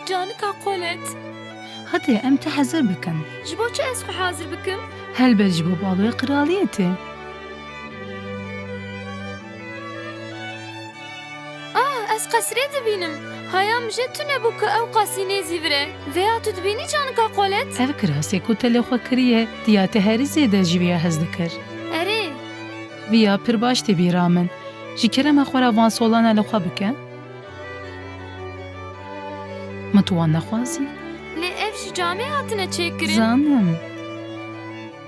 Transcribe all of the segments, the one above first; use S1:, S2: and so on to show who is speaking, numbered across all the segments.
S1: Canika qolet.
S2: Hadi em te hazır bikin.
S1: Ji bo çi ez xwe hazir bikim?
S2: Helbet ji bo baloya kraliyetê.
S1: Ez qesrê dibînim. Hayam ji tu nebû ku ew qasînê zîvire. Veya tu dibînî canika qolet?
S2: Ev kirasê ku te lê xwe kiriye, diya te herî zêde ji vê hez dikir.
S1: Erê,
S2: Vîya pir baş tê bîra min. Ji kerema xwe van solana li xwe bike? Min tu wan nexwazî?
S1: lê ev ji camê hatine çêkirin.
S2: Zanim.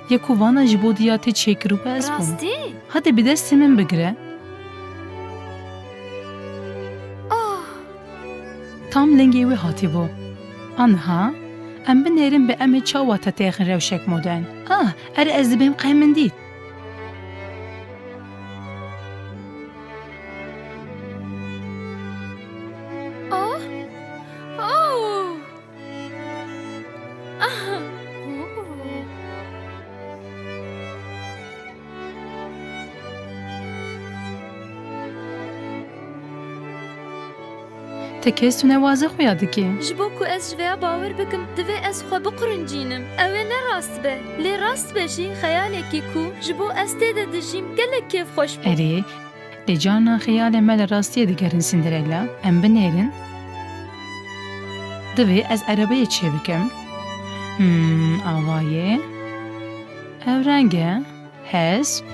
S2: Ya ku vana ji bo diya te çêkirû bez bûm.
S1: Rastî?
S2: Hadi bi destê min bigire.
S1: Ah,
S2: Tam lengê wê hatîbû. Anha, em binêrin bi em ê çawa te têxin rewşek modern. Ah, er ez dibêm qey min dît.
S1: ah, oh. Ah, oh.
S2: Te kes tu newaze xuya dikê.
S1: Ji bo ku ez ji vêya bawer bikim, divê ez xwe biqurincînim. Ew ê ne rast be. Lê rast be jî xeyalekî ku ji bo ez tê de dijîm gelek kêfxweş bû.
S2: Erê, lê carna xeyalê me li rastiyê digerin Cinderella, em binêrin. Divê ez erebeyê çê bikim. Avayê. Ev reng e. Hesp.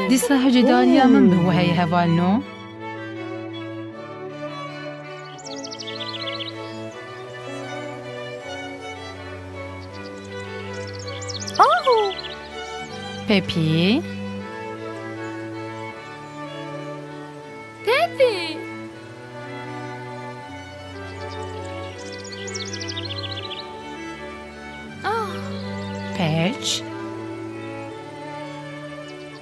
S2: Dîsa hecedariya min bi weheyê hevalino. Pepî.
S1: Pepi. Ah,
S2: Peç.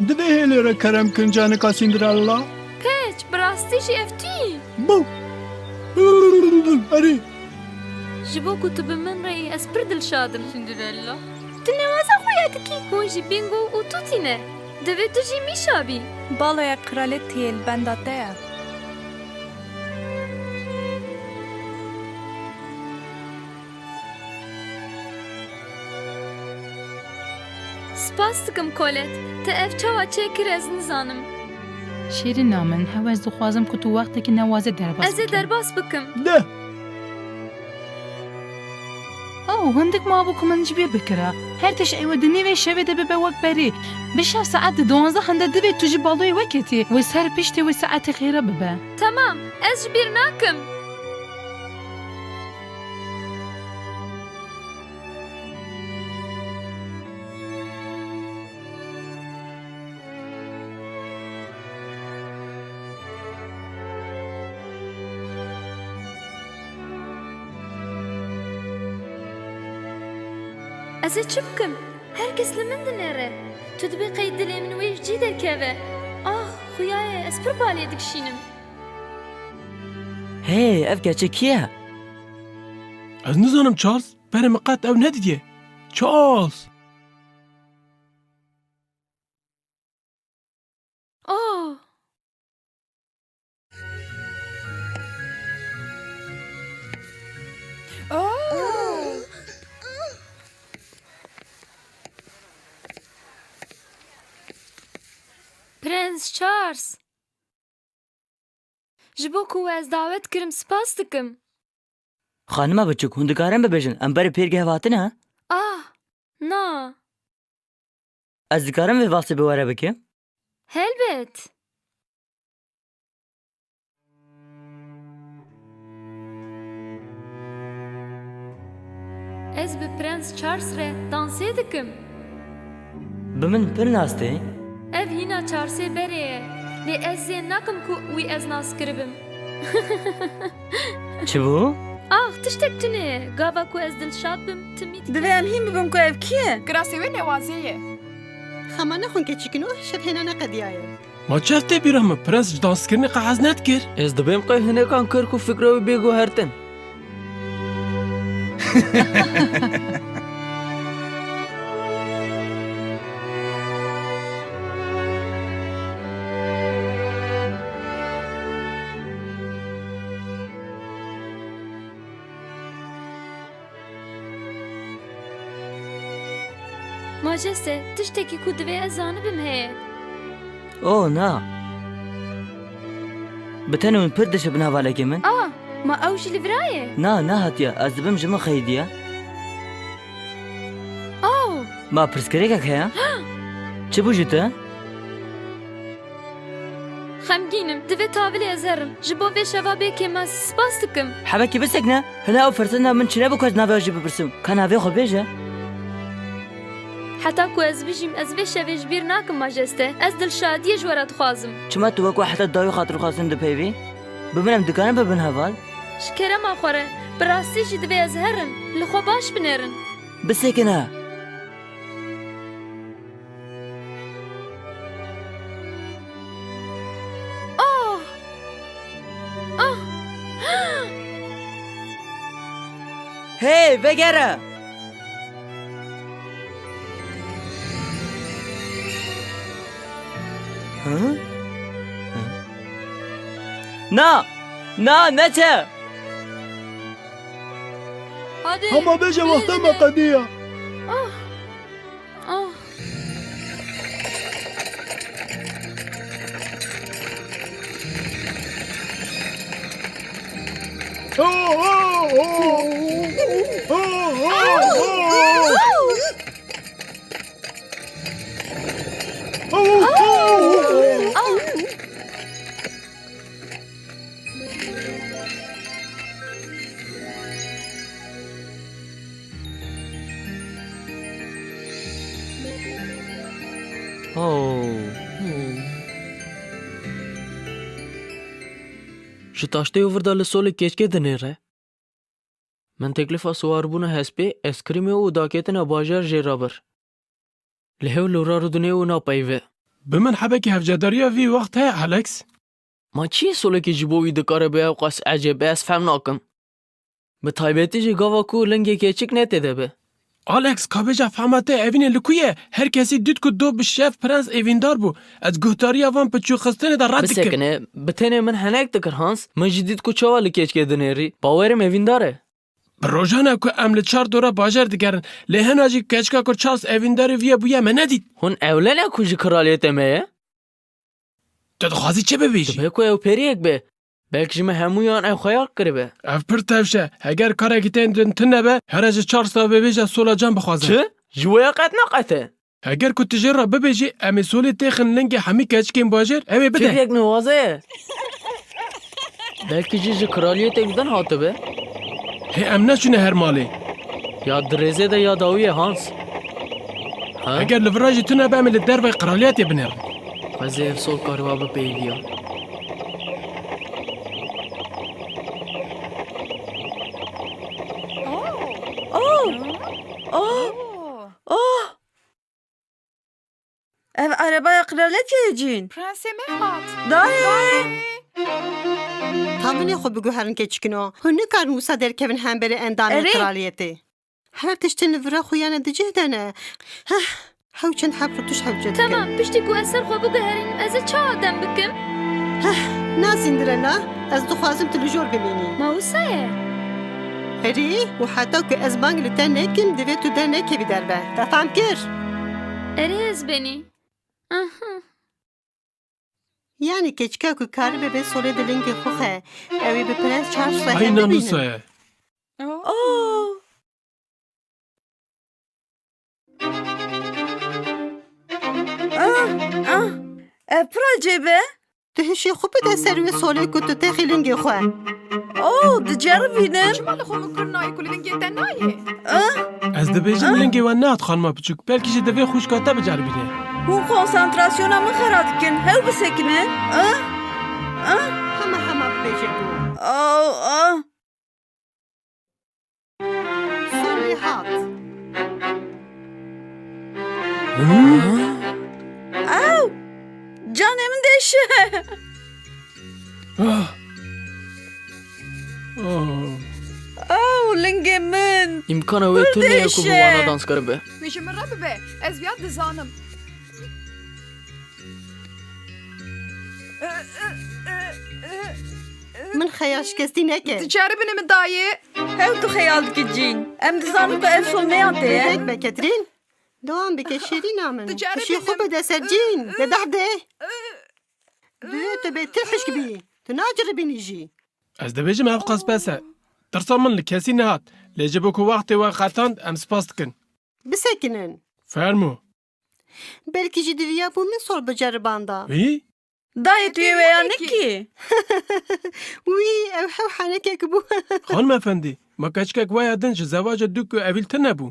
S3: Divê hêlê kerem kin canika Cinderella?
S1: peç, bi rastî jî ev tî.
S3: Bu. Erê.
S1: Ji bo ku tu bi min re ez pir dilşadim Cinderella. Tu newaza xwe ya dikî. Hûn jî bingo û tu tîne. Divê tu jî mîşa bî.
S4: Baloya kraletiyê li benda te ye.
S1: Spas dikim Kolet. Te ev çawa çêkir ez nizanim.
S2: Şêrîna min, hew ez dixwazim ku tu wextekî newaze derbas
S1: Ez ê
S2: bikî.
S1: derbas bikim.
S3: De.
S2: Hindik mabû ku min ji bê bikira. Her tişt ew di nêvê şevê de bibe wek berî. Bi şev saet di 12 hinde divê tu ji baloyê weketî. Wê ser piştê wê saetê xêre bibe.
S1: Tamam, ez ji bîr nakim. Ez ê çi bikim? Herkes li min dinêre. Tu dibê qey dilê min wê cî derkeve. Ah, xuyaye ez pir balê dikişînim.
S5: Hey, ev gerçek ye.
S3: Ez nizanim Charles. Berê min qet ew nedidiye. Charles.
S1: Oh, Prens Charles. Ji bo ku ez davet kirim spas dikim.
S5: Xanıma biçûk, hûn dikarin bibêjin em berê pêrgeh hatine ha?
S1: Ah, na,
S5: Ez dikarim vê vasê bi were bikim?
S1: helbet. Ez bi Prens Charles re dansê dikim.
S5: Bi min pir nas tê.
S1: Ev hîna Charlesê berê ye. Lê ez zê nakim ku wî ez nas kiribim.
S5: Çi bû?
S1: Ah, tiştek tune ye. Gava ku ez dilşad bim, timî dike.
S4: Divê em hîn bibim ku ev kî ye?
S6: Girasê wê newazê ye.
S7: Xema nexwin keçîkin û şev hêna neqediyaye.
S3: Ma çev tê bîra min prens ji danskirinê qehez nedikir.
S5: Ez dibêm qey hinekan kir ku fikra wî bêguhertin.
S1: ماجسته تشتكي كو دوي ازانه بم هي
S5: او نا بتنو من پردش بنهاواله که من
S1: ما اوش لفرايه
S5: نا هاتیا از دبم جمع خیدیا
S1: او
S5: ما پرسکره که خیا چه بوجوده؟
S1: خمگینم دوی تاویل ازهرم جبو وی شوابه که ما سپاس دکم
S5: حبکی بسک نه هنا او فرسنا من چنه بکوز ناوی آجی بپرسم که ناوی خو بیجه
S1: حتی کو از بجیم از وی شویش بیر ناکم ماجسته از دل شادی جورت خوازم
S5: چما تو وکو حتی داوی خاطر خواستم دو پیوی ببینم دکانم ببین هوال
S1: شکره ما خوره براستی جی دوی ازهرن لخوا باش بنرن
S5: بسک نه هی بگره ها؟ نه چه
S1: hadi
S3: Ama beje vakte makadiya.
S6: Ji taştê wirda li solê keçikê dinêre. Min teklîfa sawarbûna hespê, eskrîmê û dakêtina bajar jê rabir. Li hev lora rûdinê û napeyve.
S3: Bi min hebekî hevcedariya vî wext heye Alex?
S6: Ma çiyê solekê ji bo wî dikare bi ew qas ecêb ez fehm nakim. Bi taybetî jî gava ku lingê keçik netê de be.
S3: Alex kabeja fehmete evînê li ku ye? Herkesî dît ku do bi şev prens evîndar bû. Ez guhtariya van piçûxistinê de red dikim.
S6: Bisekine, bi tenê min henek dikir Hans, min jî dît ku çawa li keçikê dinêrî. Bawerim evîndar e.
S3: Bi rojana ku em li çar dora bajar digerin. Lê hena jî keçika ku Charles evîndarê viye bûye me nedît.
S6: Hûn ewlene ku ji kraliyetê me ye?
S3: Tu dixwazî çi bibêjî?
S6: Dibe ku ew periyek be. Belki ji me hemûyan ew xeyal kiribe.
S3: Ev pir tevşe. Heger karekî tên din tune be, here ji Charles'a bibêje sola can bixwaze.
S6: Çi? Ji we qet neqete.
S3: Heger ku tu jê re bibêjî em ê solê têxin lingê hemî keçikên bajar ew ê bide.
S6: Çirek niwaze ye. Belki ji kraliyetê gidan hatibe.
S3: Hê em neçûne her malê.
S6: Ya dirêzê de ya dawiyê Hans. Ha?
S3: Heger li vira jî tune be em ê li dervê kraliyetê binêrin.
S6: Xwezê ev sol kariba bipeyviya.
S8: Ev arabaya kraliyet yiyeceğin.
S4: Prenseme hat.
S8: Dayı.
S7: Tavınê xwe biguherin keçikino. Hûn nikarin wisa derkevin hemberî endamê
S8: Erê.
S7: kraliyetê. Her tiştên li vira xwe yane dicih dene. Hewçend hebr tuş hewce dikin.
S1: tamam piştî ku eser xwe bigeherin ez ê çawa dem bikim
S7: Nazîndire na? Ez dixwazim tu li jor bimînî.
S1: ma wisa ye
S7: Herî û heta ku ez bang li te nekim divê tu dernekevî derve. Te fehm kir?
S1: erê ez benî
S7: Yani keçika ku karibe be solê di lingê xwe xe. Ew ê bi Prens Charles re hem
S3: Aynen
S7: bibînin.
S3: wisa ye.
S8: Ev proje be.
S7: Tu hişê xwe bide ser wê solê ku tu texî lingê xwe.
S8: Diceribînim.
S4: Çima li xwe mikirinayê ku li dingê te nayê?
S3: Ez dibêjim lingê we nehat xanima biçûk. Belkî jî divê xwîşka te biceribîne.
S8: Hûn konsantrasyona min xera dikin. Hew bisekinin.
S7: Hema hema bibêje bû. Solê hat.
S8: Canım deşe.
S3: Ah.
S8: Lingê min.
S6: İmkana wê tu niye ku bi wana dans kiribe.
S4: Wê ji min re bibe. Ez vêya dizanim.
S7: Min xeyal şikestî neke.
S4: Diceribîne min dayê.
S8: Hew tu xeyal dikicîn. Em dizanin ku ev sol neyan te ye.
S7: Bek be Ketrin. دوام بکە شیرینە من
S4: تجارب
S7: تشی خۆ
S4: بینم.
S7: بەدە سەرجین دەدەحدێ دوێ تو بێ ترحش بی تو ناجربینیژی
S3: Ez dibêjim ev qas e. Tirsa min li kesî nehat. Lê ji bo ku wextê we xetand em spas dikin.
S7: بسەکنن
S3: Fermû.
S7: بەلکی جی دیویا بوو من سۆڵ بجەرباندا
S3: Wî?
S8: دایە توی وێیانێکی
S7: وی ئەو هەو حانەکێک بوو
S3: Xanim efendî, me keçikek waya din ji zewaca dû ku evîl tin nebû.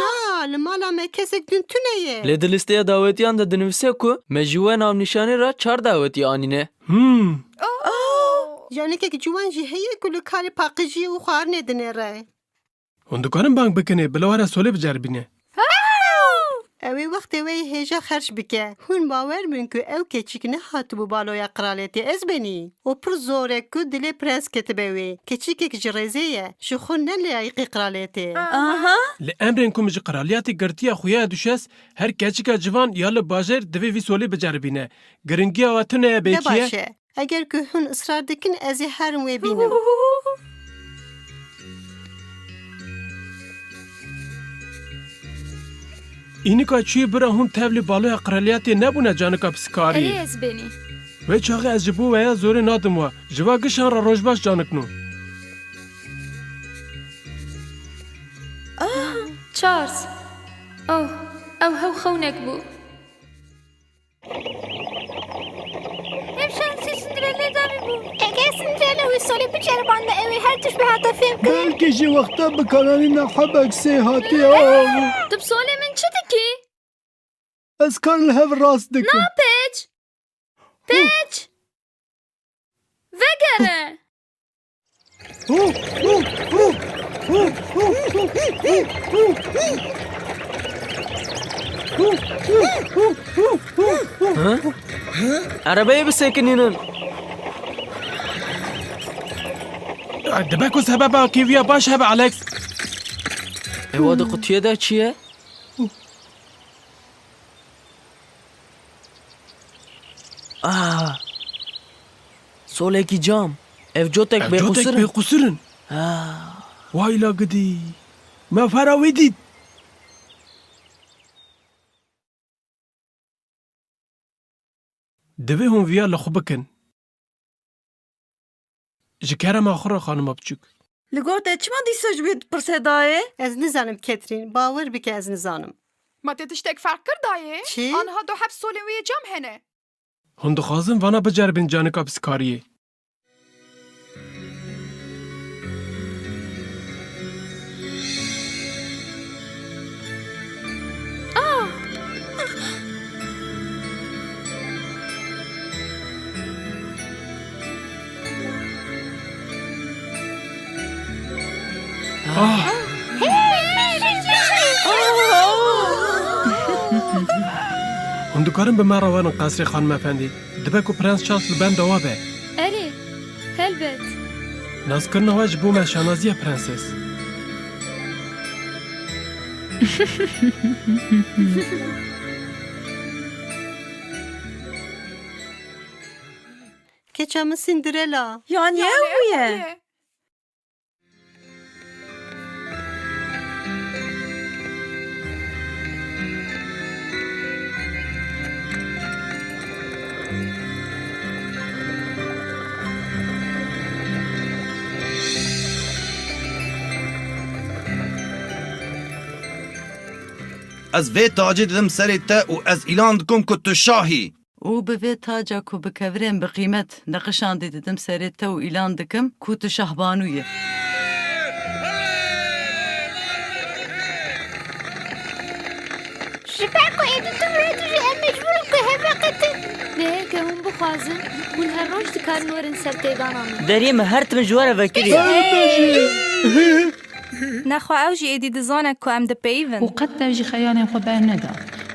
S7: نا li mala me kesek din tuneye
S6: Lê di listeya dawetiyan de dinivîse ku me ji we navnîşanî re 4 dawetî anîne.
S7: janekek ciwan jî heye ku li karê paqijiyê û xwarinê dinêre
S3: Hûn dikarin bang bikinê bila were solê biceribîne.
S7: ew ê wextê wê hêja xerç bike hûn bawer bin ku ew keçik nehatibû baloya qiralêtê ez benî û pir zorek ku dilê prens ketibe wê keçikek ji rêzê ye ji xwe ne layîqî qiralêtê
S8: Aha.
S3: Li emrên ku min ji qiraliyatê girtiya xuya düşes, her keçika civan ya li bajêr divê vî solê biceribîne. Giringiya we tuneye
S7: ne
S3: bêkiye.
S7: baş e eger ku hûn ısrar dikin ez ê herin wê bînim
S3: Înika çûyê bira hûn tevlî baloya qiraliyatê nebûne canika
S1: Erê
S3: psîkariyê.
S1: ez benî.
S3: Wê çaxê ez ji bo weya zorê nadim we. Ji we gişan re rojbaş canikno.
S1: Charles. Oh, ew hew xewnek bû. Ev şansî Cinderella davî bû.
S9: Eger Cinderella wî solê biceribande ew ê her tişt bi hata fêm kirin.
S10: Belkî jî wexta bikarîna hebek sê hatiye
S1: Tu bi solê min çi dikî?
S10: ez kar li hev rast dikim.
S1: Pêç. Pêç. Vegere.
S6: Arabayı bisekinînin.
S3: Dibe ku sebeba kêviya baş hebe Alex.
S6: Ewa di qutiyê de çi ye? Solekî cam. Ev cotek
S3: Jotek
S6: bêxusir.
S3: bêqusirin. Vay la gidî. Me fera wê dît. Divê hûn viya li xwe bikin. Ji kerema xwe re xanima biçûk.
S8: Li gor te çima dîsa ji wê dipirsê dayê?
S7: ez nizanim Ketrin bawer bike ez nizanim
S4: ما تê tiştek fark kir dayê
S7: Çi?
S4: Anha du hep solên wê cam hene
S3: Hûn dixwazin vana biceribin canika psîkariyê. Hûn dikarin bi me re werin qesrê xanim efendî. Dibe ku Prens Charles li benda we be.
S1: Erê. Helbet.
S3: Nazkirina we ji bo me şanaziya prenses.
S7: keça min Cinderella
S8: Yani ew ye.
S4: ye
S11: Ez vê tacê didim serê te û ez îlan dikim ku tu şahî.
S12: û bi vê taca ku bi kevirên bi qîmet neqişandî didim serê te û îlan dikim ku tu şahbanû yî.
S9: Ji ber ku êdî tu wê dijî em mecbûrin ku heve qetin.
S1: Lê ke hûn bixwazin, hûn her roj dikarin werin ser têdana min.
S5: Deriyê me her tim ji we re vekirî.
S8: Nexwe ew jî êdî dizane ku em dipeyivin.
S2: û qet te jî xeyanên xwe berneda.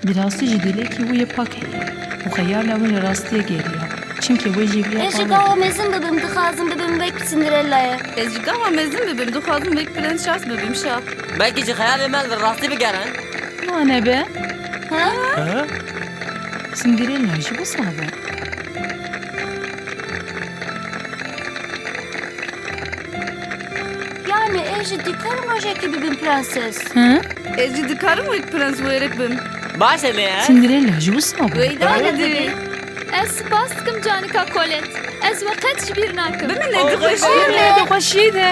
S2: Bi rastî jî dilekî wê yê pak heye û xeyala wê li rastiyê geriya. Çimkî wê jî
S9: Ez ji gava mezin bibim dixwazim bibim wek Cinderella'ya.
S8: Ez ji gava mezin bibim dixwazim wek Prens Charles bibim şaf.
S5: Belkî ji xeyalê me li rastî bigerin.
S2: Wane be?
S3: Ha?
S2: Cinderella jî wisa be.
S9: Yani ez ji dîkarim rojekê bibim prenses.
S2: Hı?
S8: Ez jî dikarim wek prens wêrek bim.
S5: باش لێ
S2: سندرێلا ji wisa bû
S8: Weyda nedî.
S1: Ez spas dikim canika kolet. Ez weqet ji bîr nakim.
S8: Bi min ê dixweşî.
S2: dixweşî de